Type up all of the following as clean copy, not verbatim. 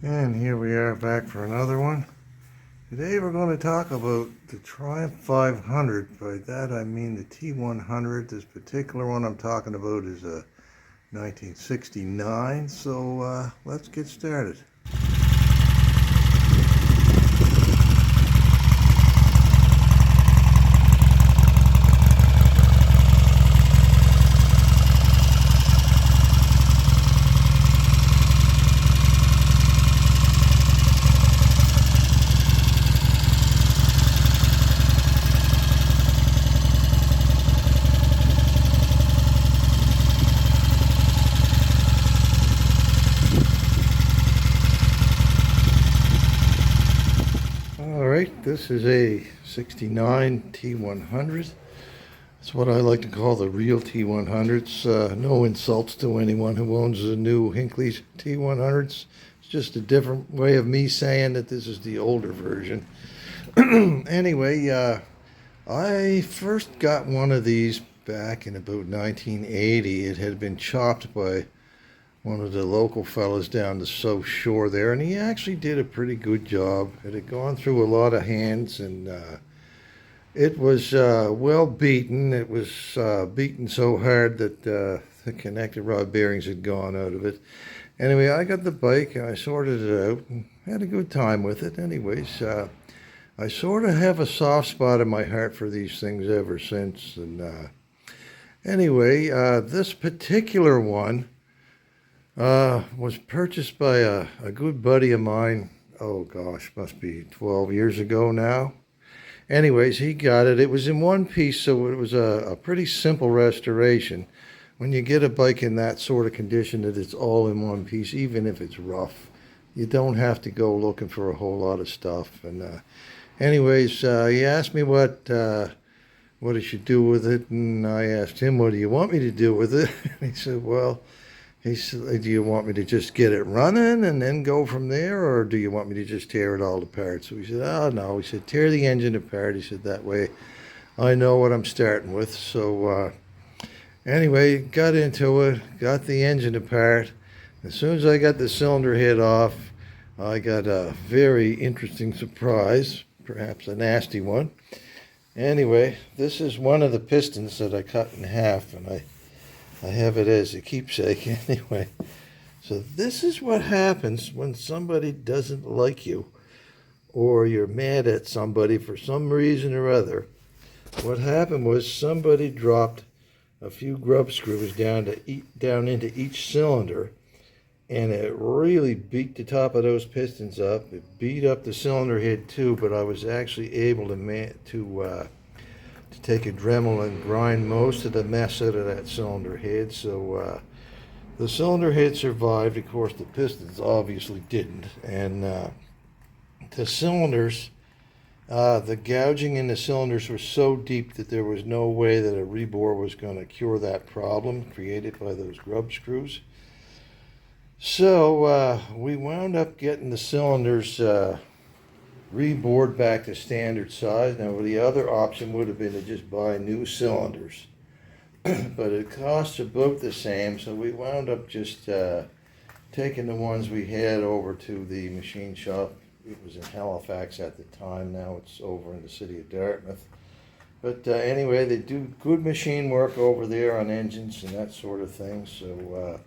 And here we are back for another one. Today we're going to talk about the Triumph 500. By that I mean the T100. This particular one I'm talking about is a 1969. So let's get started. Alright, this is a 69 T100. It's what I like to call the real T100s. No insults to anyone who owns the new Hinckley T100s. It's just a different way of me saying that this is the older version. Anyway, I first got one of these back in about 1980. It had been chopped by one of the local fellas down the South Shore there, and he actually did a pretty good job. It had gone through a lot of hands, and it was well beaten. It was beaten so hard that the connected rod bearings had gone out of it. Anyway, I got the bike, and I sorted it out, and had a good time with it. Anyways, I sort of have a soft spot in my heart for these things ever since. And anyway, this particular one was purchased by a good buddy of mine. Oh gosh, must be 12 years ago now. Anyways, he got it. It was in one piece, so it was a pretty simple restoration. When you get a bike in that sort of condition that it's all in one piece, even if it's rough, you don't have to go looking for a whole lot of stuff. And anyways, he asked me what I should do with it, and I asked him, what do you want me to do with it? And he said, well, he said, do you want me to just get it running and then go from there, or do you want me to just tear it all apart? So he said, oh, no. He said, tear the engine apart. He said, that way I know what I'm starting with. So anyway, got into it, got the engine apart. As soon as I got the cylinder head off, I got a very interesting surprise, perhaps a nasty one. Anyway, this is one of the pistons that I cut in half, and I have it as a keepsake anyway. So this is what happens when somebody doesn't like you, or you're mad at somebody for some reason or other. What happened was somebody dropped a few grub screws down into each cylinder, and it really beat the top of those pistons up. It beat up the cylinder head too, but I was actually able to take a Dremel and grind most of the mess out of that cylinder head. So the cylinder head survived. Of course, the pistons obviously didn't. And the cylinders, the gouging in the cylinders was so deep that there was no way that a rebore was going to cure that problem created by those grub screws. So we wound up getting the cylinders rebored back to standard size. Now the other option would have been to just buy new cylinders, but it costs about the same, so we wound up just taking the ones we had over to the machine shop. It was in Halifax at the time. Now it's over in the city of Dartmouth. But anyway, they do good machine work over there on engines and that sort of thing. So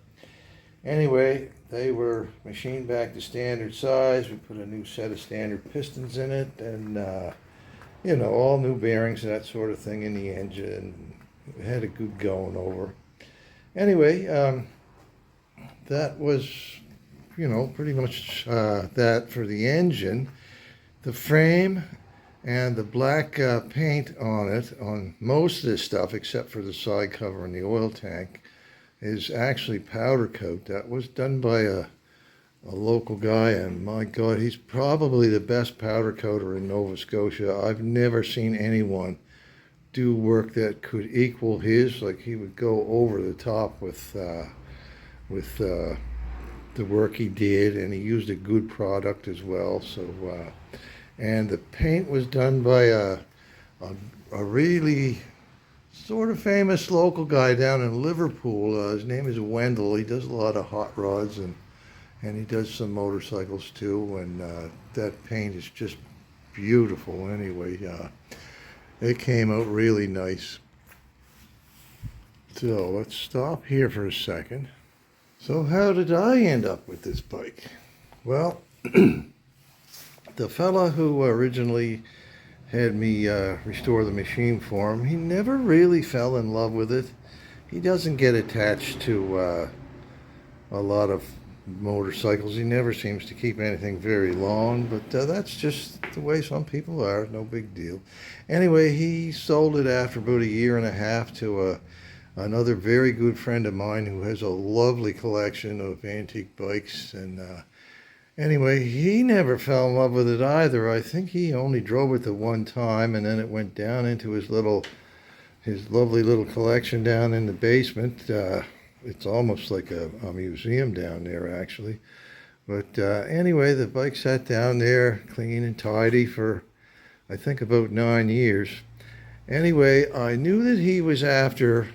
anyway, they were machined back to standard size. We put a new set of standard pistons in it, and you know, all new bearings and that sort of thing in the engine. We had a good going over. Anyway, that was, you know, pretty much that for the engine. The frame and the black paint on it, on most of this stuff except for the side cover and the oil tank, is actually powder coat. That was done by a local guy, and my God, he's probably the best powder coater in Nova Scotia. I've never seen anyone do work that could equal his. Like, he would go over the top with the work he did, and he used a good product as well. So and the paint was done by a really sort of famous local guy down in Liverpool. His name is Wendell. He does a lot of hot rods and and he does some motorcycles too, and that paint is just beautiful. Anyway, it came out really nice. So let's stop here for a second. So how did I end up with this bike? Well, the fella who originally had me restore the machine for him, he never really fell in love with it. He doesn't get attached to a lot of motorcycles. He never seems to keep anything very long, but that's just the way some people are. No big deal. Anyway, he sold it after about a year and a half to another very good friend of mine who has a lovely collection of antique bikes. And anyway, he never fell in love with it either. I think he only drove it the one time, and then it went down into his lovely little collection down in the basement. It's almost like a museum down there, actually. But anyway, the bike sat down there clean and tidy for, I think, about 9 years. Anyway, I knew that he was after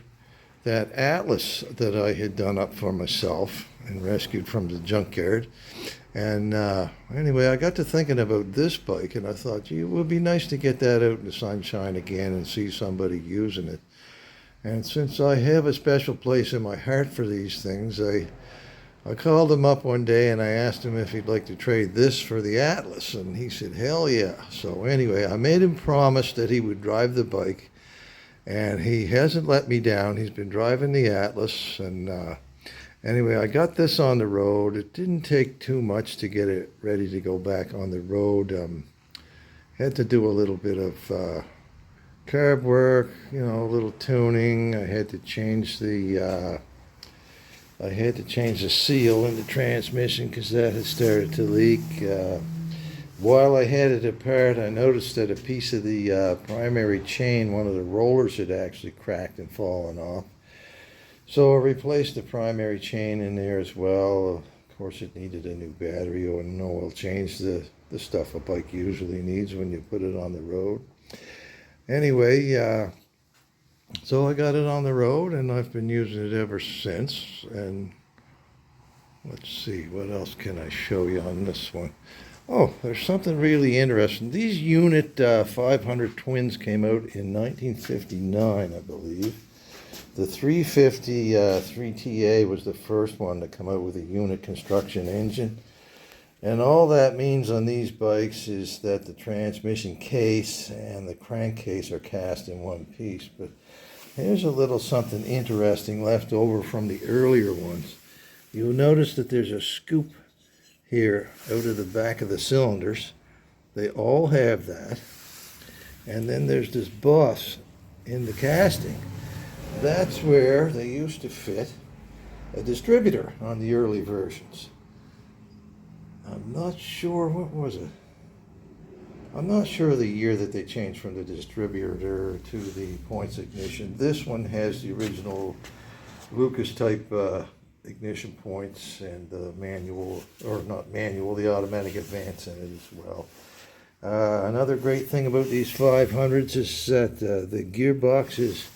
that Atlas that I had done up for myself and rescued from the junkyard. And anyway, I got to thinking about this bike, and I thought, gee, it would be nice to get that out in the sunshine again and see somebody using it. And since I have a special place in my heart for these things, I called him up one day and I asked him if he'd like to trade this for the Atlas, and he said, hell yeah. So anyway, I made him promise that he would drive the bike, and he hasn't let me down. He's been driving the Atlas, and anyway, I got this on the road. It didn't take too much to get it ready to go back on the road. Had to do a little bit of carb work, you know, a little tuning. I had to change the seal in the transmission because that had started to leak. While I had it apart, I noticed that a piece of the primary chain, one of the rollers, had actually cracked and fallen off. So I replaced the primary chain in there as well. Of course, it needed a new battery or an oil change, the stuff a bike usually needs when you put it on the road. Anyway, so I got it on the road, and I've been using it ever since. And let's see, what else can I show you on this one? Oh, there's something really interesting. These Unit 500 twins came out in 1959, I believe. The 350 3TA was the first one to come out with a unit construction engine. And all that means on these bikes is that the transmission case and the crankcase are cast in one piece. But here's a little something interesting left over from the earlier ones. You'll notice that there's a scoop here out of the back of the cylinders. They all have that. And then there's this boss in the casting. That's where they used to fit a distributor on the early versions. I'm not sure, what was it? I'm not sure the year that they changed from the distributor to the points ignition. This one has the original Lucas type ignition points and the manual, or not manual, the automatic advance in it as well. Another great thing about these 500s is that the gearbox is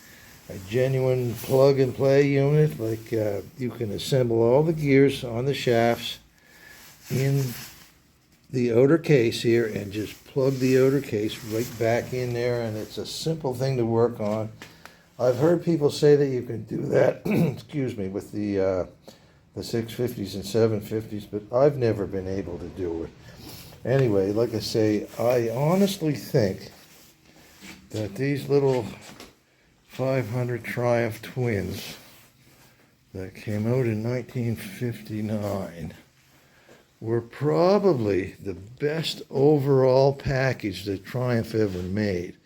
a genuine plug and play unit. Like you can assemble all the gears on the shafts in the outer case here and just plug the outer case right back in there, and it's a simple thing to work on. I've heard people say that you can do that excuse me, with the 650s and 750s, but I've never been able to do it. Anyway, like I say, I honestly think that these little 500 Triumph twins that came out in 1959 were probably the best overall package that Triumph ever made.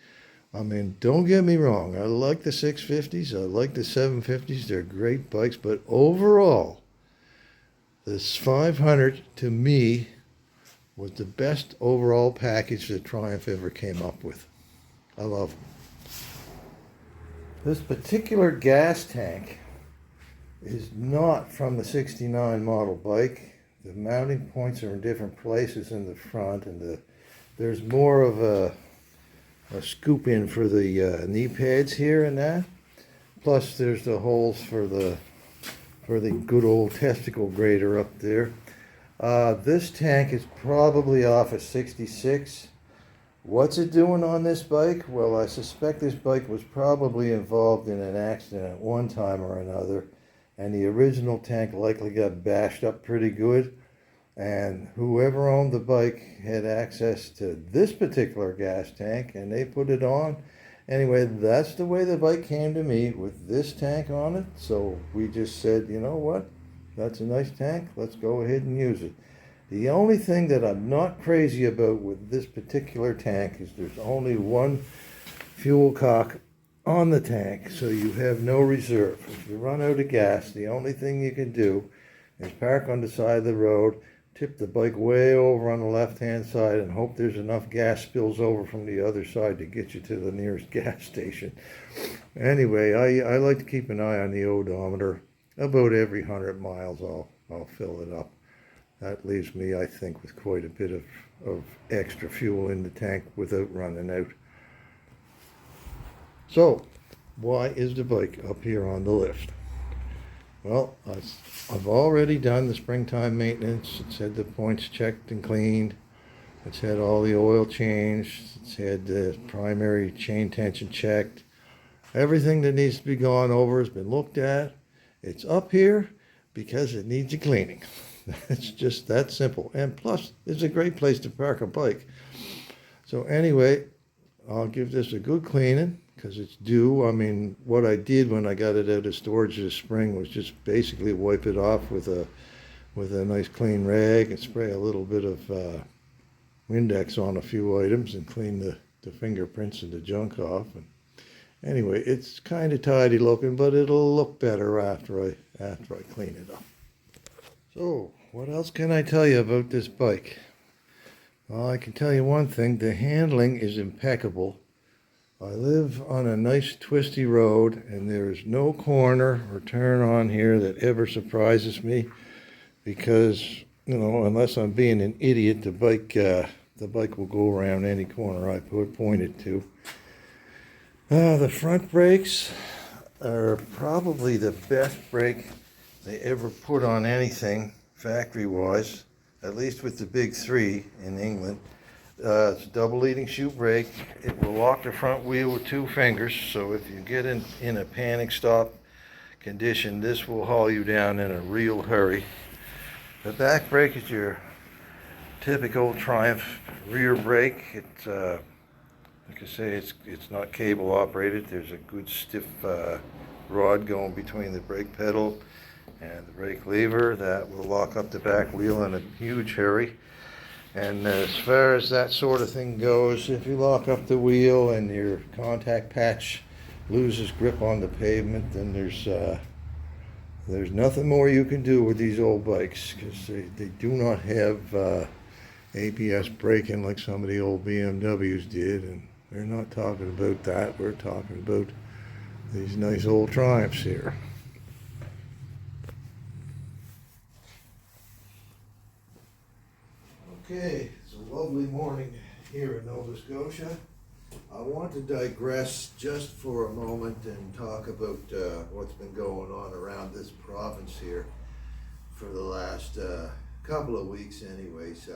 I mean, don't get me wrong, I like the 650s, I like the 750s, they're great bikes, but overall, this 500 to me was the best overall package that Triumph ever came up with. I love them. This particular gas tank is not from the 69 model bike. The mounting points are in different places in the front, and there's more of a scoop in for the knee pads here and that. Plus there's the holes for the good old testicle grater up there. This tank is probably off a 66. What's it doing on this bike? Well, I suspect this bike was probably involved in an accident at one time or another, and the original tank likely got bashed up pretty good, and whoever owned the bike had access to this particular gas tank, and they put it on. Anyway, that's the way the bike came to me, with this tank on it, so we just said, you know what? That's a nice tank, let's go ahead and use it. The only thing that I'm not crazy about with this particular tank is there's only one fuel cock on the tank, so you have no reserve. If you run out of gas, the only thing you can do is park on the side of the road, tip the bike way over on the left-hand side, and hope there's enough gas spills over from the other side to get you to the nearest gas station. Anyway, I like to keep an eye on the odometer. About every 100 miles I'll fill it up. That leaves me, I think, with quite a bit of extra fuel in the tank without running out. So, why is the bike up here on the lift? Well, I've already done the springtime maintenance. It's had the points checked and cleaned. It's had all the oil changed. It's had the primary chain tension checked. Everything that needs to be gone over has been looked at. It's up here because it needs a cleaning. It's just that simple. And plus, it's a great place to park a bike. So anyway, I'll give this a good cleaning because it's due. I mean, what I did when I got it out of storage this spring was just basically wipe it off with a nice clean rag and spray a little bit of Windex on a few items and clean the fingerprints and the junk off. And anyway, it's kind of tidy looking, but it'll look better after I clean it up. So, what else can I tell you about this bike? Well, I can tell you one thing, the handling is impeccable. I live on a nice twisty road, and there's no corner or turn on here that ever surprises me because, you know, unless I'm being an idiot, the bike will go around any corner I point it to. The front brakes are probably the best brake they ever put on anything factory-wise, at least with the big three in England. It's a double leading chute brake. It will lock the front wheel with 2 fingers, so if you get in a panic stop condition, this will haul you down in a real hurry. The back brake is your typical Triumph rear brake. It's like I say, it's not cable operated. There's a good stiff rod going between the brake pedal and the brake lever that will lock up the back wheel in a huge hurry. And as far as that sort of thing goes, if you lock up the wheel and your contact patch loses grip on the pavement, then there's nothing more you can do with these old bikes because they do not have ABS braking like some of the old BMWs did, and we're not talking about that. We're talking about these nice old Triumphs here. Okay, it's a lovely morning here in Nova Scotia. I want to digress just for a moment and talk about what's been going on around this province here for the last couple of weeks anyways.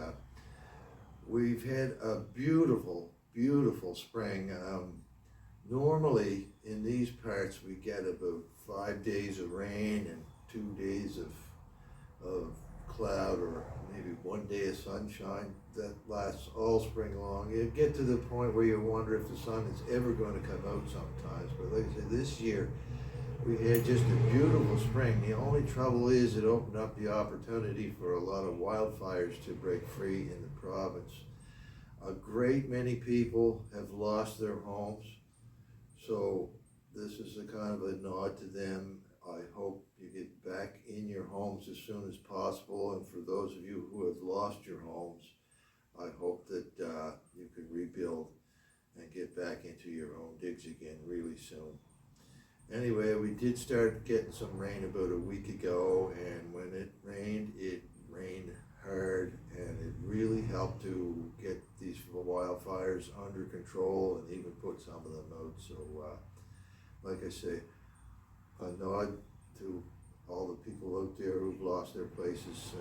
We've had a beautiful, beautiful spring. Normally in these parts we get about 5 days of rain and 2 days of cloud, or maybe 1 day of sunshine. That lasts all spring long. You get to the point where you wonder if the sun is ever going to come out sometimes. But like I said, this year we had just a beautiful spring. The only trouble is it opened up the opportunity for a lot of wildfires to break free in the province. A great many people have lost their homes, so this is a kind of a nod to them. I hope you get back in your homes as soon as possible, and for those of you who have lost your homes, I hope that you can rebuild and get back into your own digs again really soon. Anyway, we did start getting some rain about a week ago, and when it rained hard, and it really helped to get these wildfires under control and even put some of them out. So, like I say, a nod to all the people out there who've lost their places.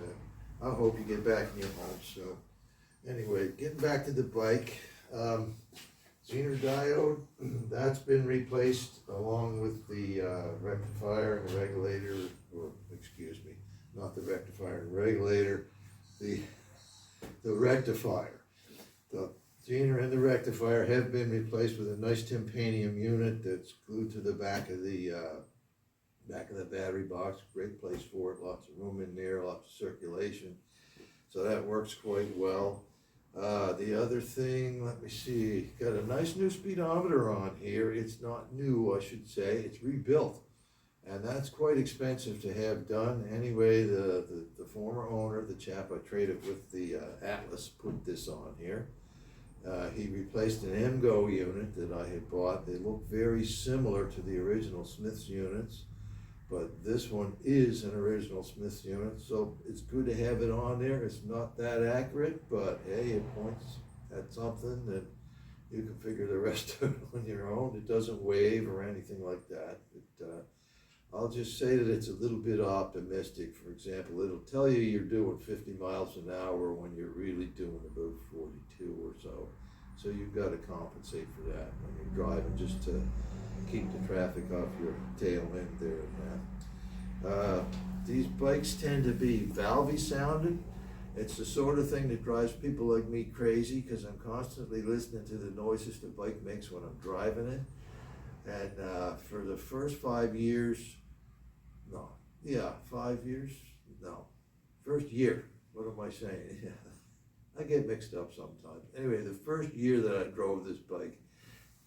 I hope you get back in your home. So anyway, getting back to the bike, Zener diode, that's been replaced along with the rectifier and the regulator, or excuse me, not the rectifier and regulator, the rectifier. The Zener and the rectifier have been replaced with a nice titanium unit that's glued to the back of the battery box. Great place for it, lots of room in there, lots of circulation. So that works quite well. The other thing, let me see, got a nice new speedometer on here. It's not new, I should say, it's rebuilt. And that's quite expensive to have done. Anyway, the former owner, the chap I traded with the Atlas, put this on here. He replaced an MGO unit that I had bought. They look very similar to the original Smith's units, but this one is an original Smith's unit, so it's good to have it on there. It's not that accurate, but hey, it points at something that you can figure the rest of it on your own. It doesn't wave or anything like that. I'll just say that it's a little bit optimistic. For example, it'll tell you you're doing 50 miles an hour when you're really doing about 42 or so. So you've got to compensate for that when you're driving, just to keep the traffic off your tail end there and that. These bikes tend to be valvey sounding. It's the sort of thing that drives people like me crazy, because I'm constantly listening to the noises the bike makes when I'm driving it. And for the first 5 years, first year, what am I saying? I get mixed up sometimes. Anyway, the first year that I drove this bike,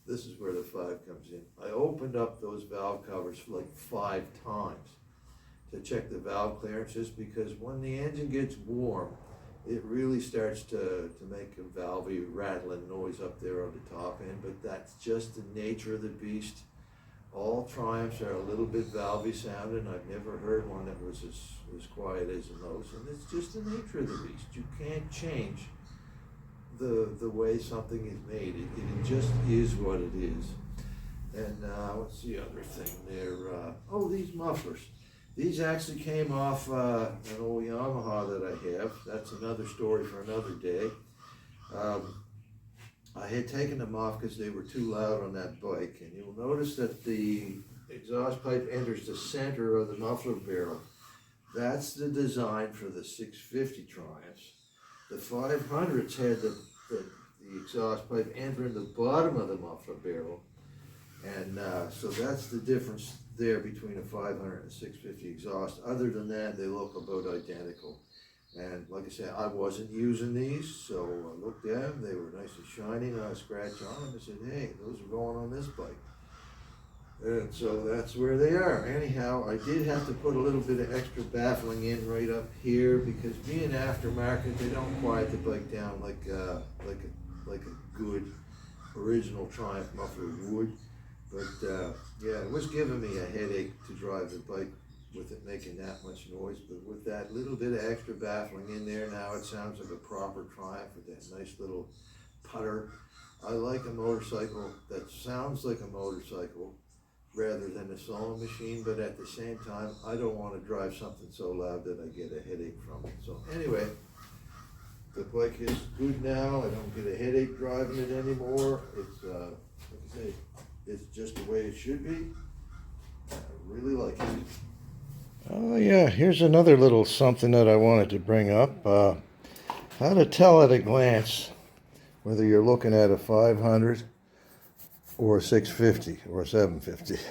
this is where the 5 comes in. I opened up those valve covers like 5 times to check the valve clearances, because when the engine gets warm, it really starts to make a valvey rattling noise up there on the top end, but that's just the nature of the beast. All Triumphs are a little bit valvey sounding. I've never heard one that was as quiet as those, and it's just the nature of the beast. You can't change the way something is made. It just is what it is. And what's the other thing there? These mufflers. These actually came off an old Yamaha that I have. That's another story for another day. I had taken them off because they were too loud on that bike. And you'll notice that the exhaust pipe enters the center of the muffler barrel. That's the design for the 650 Triumphs. The 500s had the exhaust pipe entering the bottom of the muffler barrel. And so that's the difference there between a 500 and a 650 exhaust. Other than that, they look about identical. And like I said, I wasn't using these, so I looked at them. They were nice and shiny, and I scratched on them. I said, hey, those are going on this bike. And so that's where they are. Anyhow, I did have to put a little bit of extra baffling in right up here, because being aftermarket, they don't quiet the bike down like a good original Triumph muffler would. But yeah, it was giving me a headache to drive the bike with it making that much noise. But with that little bit of extra baffling in there, now it sounds like a proper Triumph with that nice little putter. I like a motorcycle that sounds like a motorcycle rather than a sewing machine, but at the same time, I don't want to drive something so loud that I get a headache from it. So anyway, the bike is good now. I don't get a headache driving it anymore. It's, like I say, it's just the way it should be. I really like it. Oh yeah, here's another little something that I wanted to bring up. How to tell at a glance whether you're looking at a 500 or a 650 or a 750.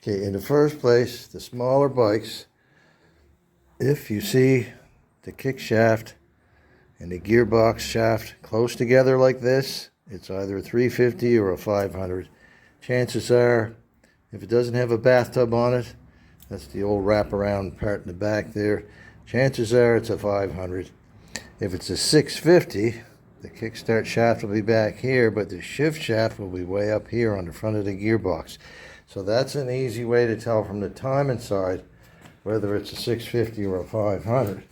Okay, in the first place, the smaller bikes, if you see the kick shaft and the gearbox shaft close together like this, it's either a 350 or a 500. Chances are, if it doesn't have a bathtub on it, that's the old wraparound part in the back there, chances are it's a 500. If it's a 650, the kickstart shaft will be back here, but the shift shaft will be way up here on the front of the gearbox. So that's an easy way to tell from the timing side whether it's a 650 or a 500.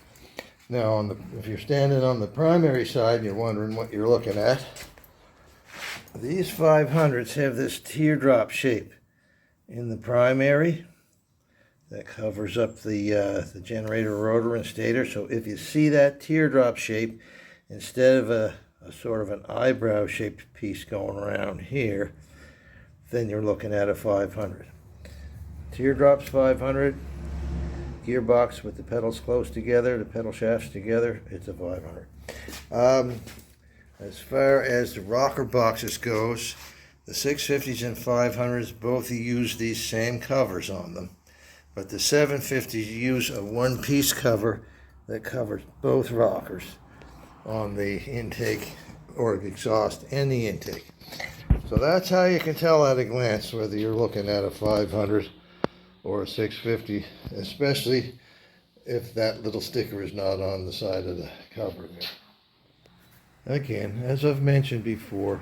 Now, if you're standing on the primary side and you're wondering what you're looking at, these 500s have this teardrop shape in the primary. that covers up the generator rotor and stator. So if you see that teardrop shape, instead of a sort of an eyebrow shaped piece going around here, then you're looking at a 500. Teardrop's 500. Gearbox with the pedals close together, the pedal shafts together, it's a 500. As far as the rocker boxes goes, the 650s and 500s both use these same covers on them, but the 750s use a one-piece cover that covers both rockers on the intake or the exhaust and the intake. So that's how you can tell at a glance whether you're looking at a 500 or a 650, especially if that little sticker is not on the side of the cover there. Again, as I've mentioned before,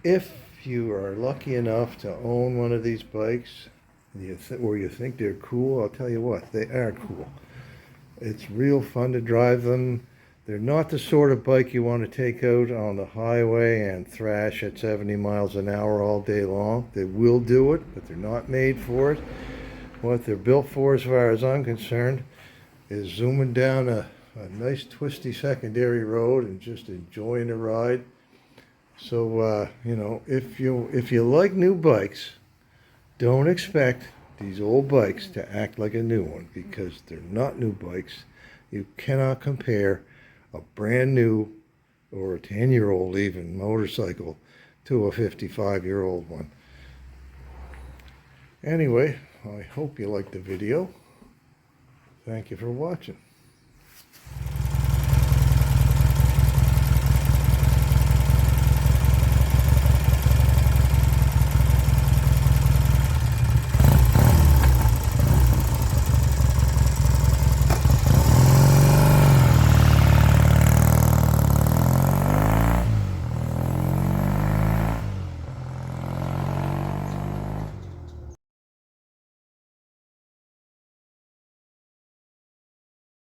if you are lucky enough to own one of these bikes, or you think they're cool, I'll tell you what, they are cool. It's real fun to drive them. They're not the sort of bike you want to take out on the highway and thrash at 70 miles an hour all day long. They will do it, but they're not made for it. What they're built for, as far as I'm concerned, is zooming down a nice twisty secondary road and just enjoying the ride. So, you know, if you like new bikes, don't expect these old bikes to act like a new one, because they're not new bikes. You cannot compare a brand new or a 10-year-old even motorcycle to a 55-year-old one. Anyway, I hope you liked the video. Thank you for watching.